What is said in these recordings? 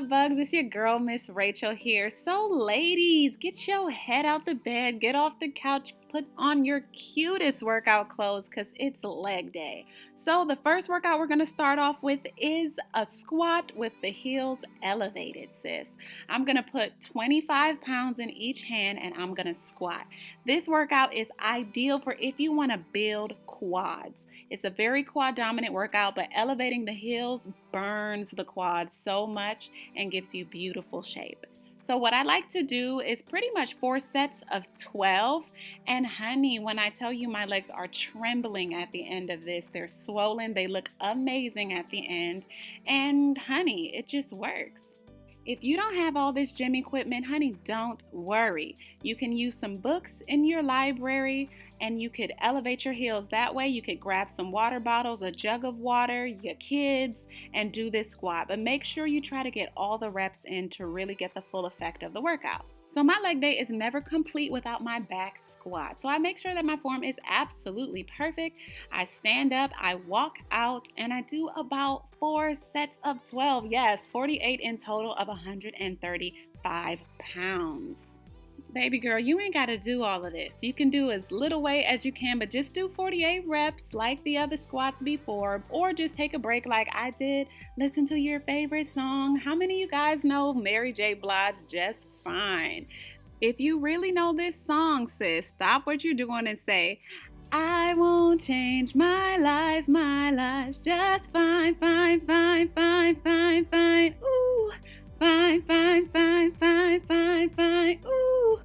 love bugs? It's your girl, Miss Rachel here. So ladies, get your head out the bed, get off the couch, put on your cutest workout clothes because it's leg day. So the first workout we're going to start off with is a squat with the heels elevated, sis. I'm going to put 25 pounds in each hand and I'm going to squat. This workout is ideal for if you want to build quads. It's a very quad dominant workout, but elevating the heels burns the quads so much and gives you beautiful shape. So what I like to do is pretty much 4 sets of 12. And honey, when I tell you my legs are trembling at the end of this, they're swollen, they look amazing at the end. And honey, it just works. If you don't have all this gym equipment, honey, don't worry. You can use some books in your library and you could elevate your heels that way. You could grab some water bottles, a jug of water, your kids, and do this squat. But make sure you try to get all the reps in to really get the full effect of the workout. So my leg day is never complete without my back squat. So I make sure that my form is absolutely perfect. I stand up, I walk out, and I do about 4 sets of 12. Yes, 48 in total of 135 pounds. Baby girl, you ain't got to do all of this. You can do as little weight as you can, but just do 48 reps like the other squats before, or just take a break like I did. Listen to your favorite song. How many of you guys know Mary J. Blige, Just Fine? If you really know this song, sis, stop what you're doing and say, I won't change my life's just fine, fine, fine, fine, fine, fine, ooh. Fine, fine, fine, fine, fine, fine, ooh.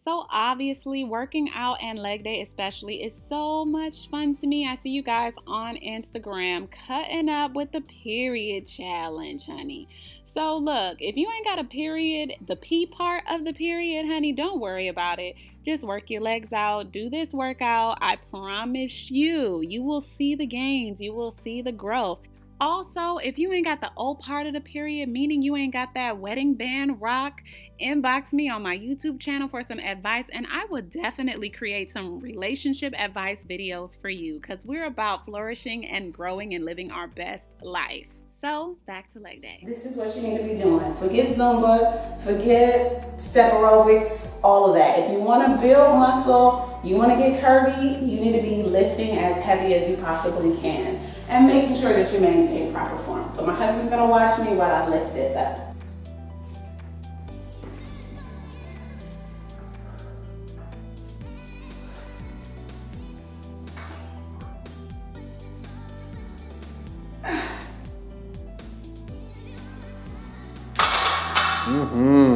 So obviously working out and leg day especially is so much fun to me. I see you guys on Instagram cutting up with the period challenge, honey. So look, if you ain't got a period, the P part of the period, honey, don't worry about it. Just work your legs out, do this workout. I promise you will see the gains, you will see the growth. Also, if you ain't got the O part of the period, meaning you ain't got that wedding band rock, inbox me on my YouTube channel for some advice and I will definitely create some relationship advice videos for you because we're about flourishing and growing and living our best life. So back to leg day. This is what you need to be doing. Forget Zumba, forget step aerobics, all of that. If you want to build muscle, you want to get curvy, you need to be lifting as heavy as you possibly can and making sure that you maintain proper form. So my husband's going to watch me while I lift this up.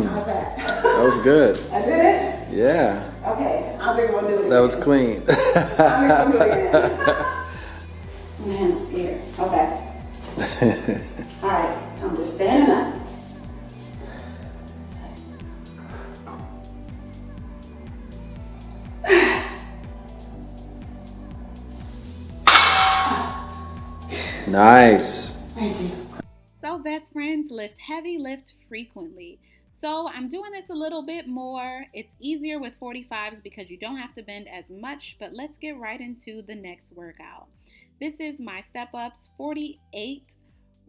How's that? That was good. I did it? Yeah. Okay, I think we'll do it again. That was clean. I think we'll do it again. Man, I'm scared. Okay. All right, I'm just standing up. Nice. Thank you. So best friends, lift heavy, lift frequently. So I'm doing this a little bit more. It's easier with 45s because you don't have to bend as much, but let's get right into the next workout. This is my step ups, 48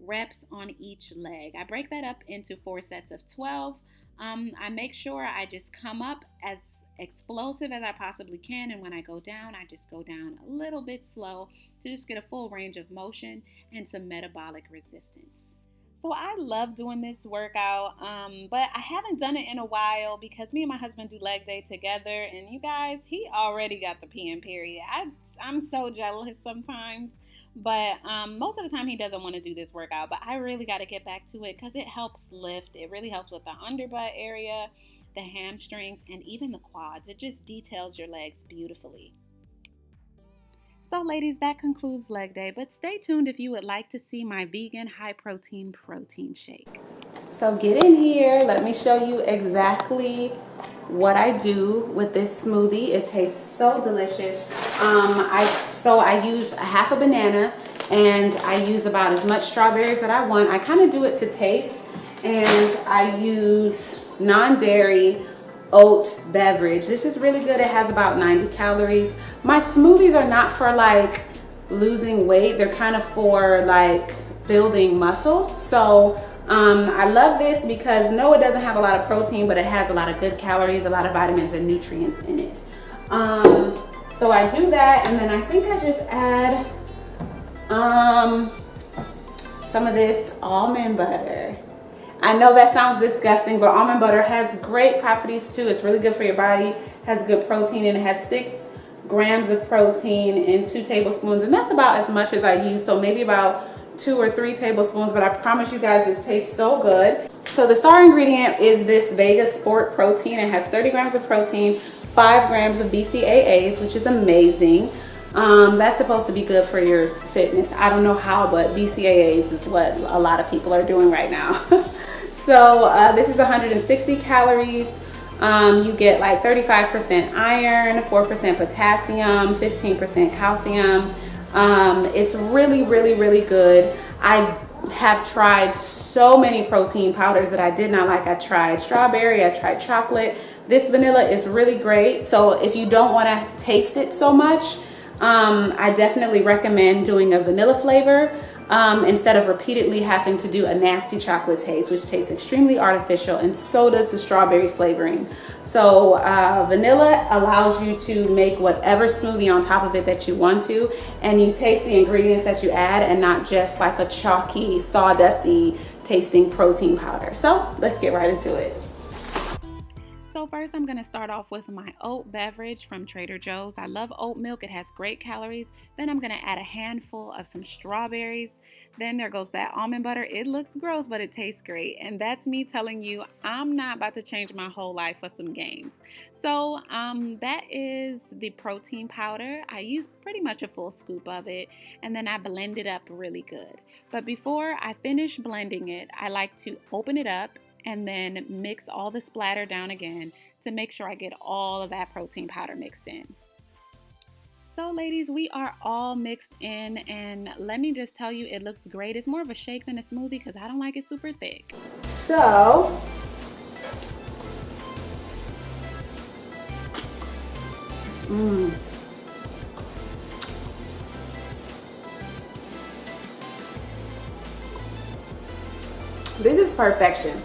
reps on each leg. I break that up into 4 sets of 12. I make sure I just come up as explosive as I possibly can, and when I go down, I just go down a little bit slow to just get a full range of motion and some metabolic resistance. So I love doing this workout, but I haven't done it in a while because me and my husband do leg day together, and you guys, he already got the PM period. I'm so jealous sometimes, but most of the time he doesn't want to do this workout, but I really got to get back to it because it helps lift. It really helps with the underbutt area, the hamstrings, and even the quads. It just details your legs beautifully. So ladies, that concludes leg day, but stay tuned if you would like to see my vegan high protein shake. So get in here, let me show you exactly what I do with this smoothie. It tastes so delicious. I use a half a banana and I use about as much strawberries that I want. I kind of do it to taste, and I use non-dairy oat beverage. This is really good. It has about 90 calories. My smoothies are not for losing weight. They're kind of for building muscle. So I love this because no, it doesn't have a lot of protein, but it has a lot of good calories, a lot of vitamins and nutrients in it. So I do that, and then I think I just add some of this almond butter. I know that sounds disgusting, but almond butter has great properties too. It's really good for your body, has good protein, and it has 6 grams of protein in 2 tablespoons, and that's about as much as I use, so maybe about 2 or 3 tablespoons, but I promise you guys this tastes so good. So the star ingredient is this Vega Sport protein. It has 30 grams of protein, 5 grams of BCAAs, which is amazing. That's supposed to be good for your fitness. I don't know how, but BCAAs is what a lot of people are doing right now. So this is 160 calories. You get like 35% iron, 4% potassium, 15% calcium. It's really, really, really good. I have tried so many protein powders that I did not like. I tried strawberry, I tried chocolate. This vanilla is really great. So if you don't want to taste it so much, I definitely recommend doing a vanilla flavor instead of repeatedly having to do a nasty chocolate taste, which tastes extremely artificial, and so does the strawberry flavoring. So vanilla allows you to make whatever smoothie on top of it that you want to, and you taste the ingredients that you add and not just like a chalky, sawdusty tasting protein powder. So let's get right into it. So first I'm going to start off with my oat beverage from Trader Joe's. I love oat milk. It has great calories. Then I'm going to add a handful of some strawberries. Then there goes that almond butter. It looks gross, but it tastes great. And that's me telling you I'm not about to change my whole life for some gains. So that is the protein powder. I use pretty much a full scoop of it, and then I blend it up really good. But before I finish blending it, I like to open it up and then mix all the splatter down again to make sure I get all of that protein powder mixed in. So ladies, we are all mixed in, and let me just tell you, it looks great. It's more of a shake than a smoothie because I don't like it super thick. So this is perfection.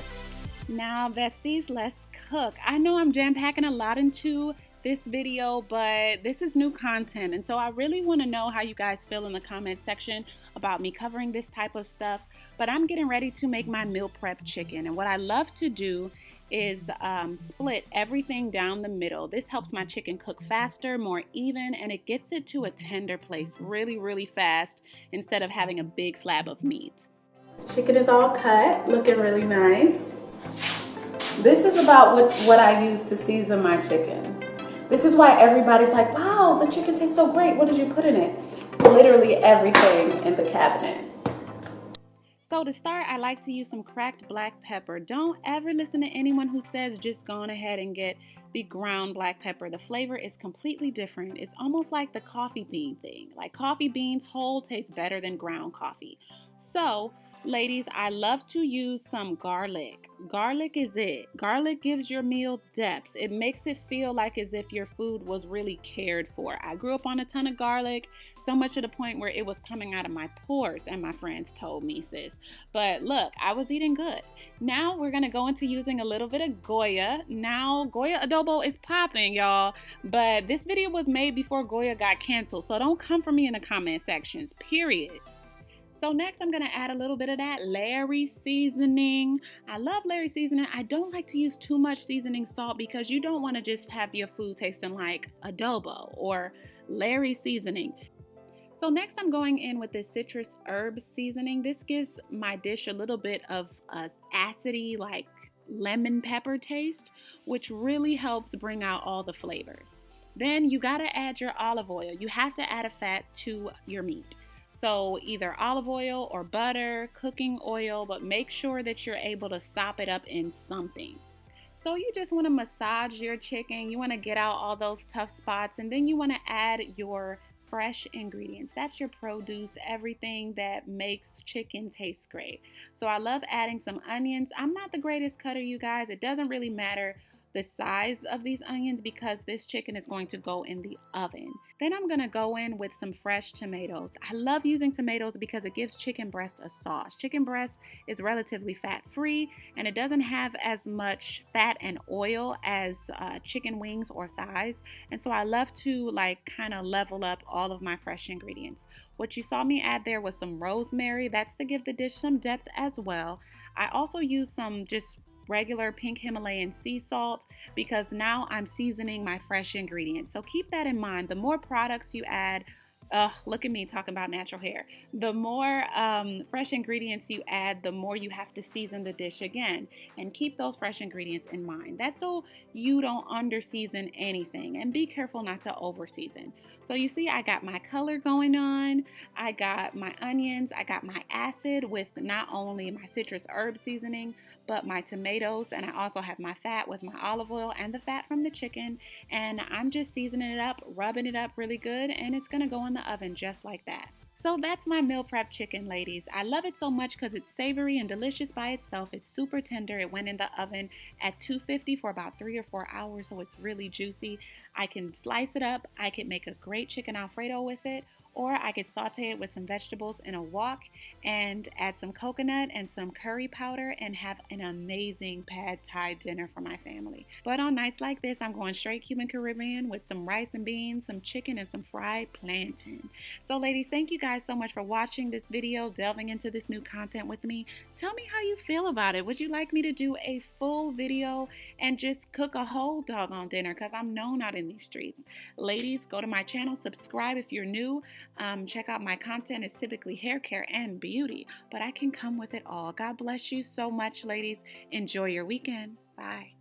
Now besties, let's cook. I know I'm jam-packing a lot into this video, but this is new content, and so I really want to know how you guys feel in the comment section about me covering this type of stuff. But I'm getting ready to make my meal prep chicken, and what I love to do is split everything down the middle. This helps my chicken cook faster, more even, and it gets it to a tender place really, really fast instead of having a big slab of meat. Chicken is all cut, looking really nice. This is about what I use to season my chicken. This is why everybody's like, wow, the chicken tastes so great. What did you put in it? Literally everything in the cabinet. So to start, I like to use some cracked black pepper. Don't ever listen to anyone who says just go on ahead and get the ground black pepper. The flavor is completely different. It's almost like the coffee bean thing. Like coffee beans whole taste better than ground coffee. So ladies, I love to use some garlic. Garlic is it. Garlic gives your meal depth. It makes it feel like as if your food was really cared for. I grew up on a ton of garlic, so much to the point where it was coming out of my pores, and my friends told me, sis. But look, I was eating good. Now we're gonna go into using a little bit of Goya. Now, Goya adobo is popping, y'all, but this video was made before Goya got canceled, so don't come for me in the comment sections, period. So next I'm going to add a little bit of that Larry seasoning. I love Larry seasoning. I don't like to use too much seasoning salt because you don't want to just have your food tasting like adobo or Larry seasoning. So next I'm going in with this citrus herb seasoning. This gives my dish a little bit of a acidy, like lemon pepper taste, which really helps bring out all the flavors. Then you got to add your olive oil. You have to add a fat to your meat. So either olive oil or butter, cooking oil, but make sure that you're able to sop it up in something. So you just want to massage your chicken. You want to get out all those tough spots, and then you want to add your fresh ingredients. That's your produce, everything that makes chicken taste great. So I love adding some onions. I'm not the greatest cutter, you guys. It doesn't really matter. the size of these onions because this chicken is going to go in the oven. Then I'm going to go in with some fresh tomatoes. I love using tomatoes because it gives chicken breast a sauce. Chicken breast is relatively fat free and it doesn't have as much fat and oil as chicken wings or thighs. And so I love to like kind of level up all of my fresh ingredients. What you saw me add there was some rosemary. That's to give the dish some depth as well. I also use some just regular pink Himalayan sea salt because now I'm seasoning my fresh ingredients. So keep that in mind. The more products you add, look at me talking about natural hair. The more fresh ingredients you add, the more you have to season the dish again. And keep those fresh ingredients in mind. That's so you don't under season anything. And be careful not to over season. So you see I got my color going on. I got my onions. I got my acid with not only my citrus herb seasoning, but my tomatoes. And I also have my fat with my olive oil and the fat from the chicken. And I'm just seasoning it up, rubbing it up really good. And it's going to go in the oven just like that. So that's my meal prep chicken, ladies. I love it so much because it's savory and delicious by itself. It's super tender. It went in the oven at 250 for about 3 or 4 hours, so it's really juicy. I can slice it up. I could make a great chicken Alfredo with it, or I could saute it with some vegetables in a wok and add some coconut and some curry powder and have an amazing pad thai dinner for my family. But on nights like this, I'm going straight Cuban Caribbean with some rice and beans, some chicken, and some fried plantain. So ladies, thank you guys so much for watching this video, delving into this new content with me. Tell me how you feel about it. Would you like me to do a full video and just cook a whole doggone dinner? Because I'm known out in these streets. Ladies, go to my channel, subscribe if you're new. Check out my content. It's typically hair care and beauty, but I can come with it all. God bless you so much, ladies. Enjoy your weekend. Bye.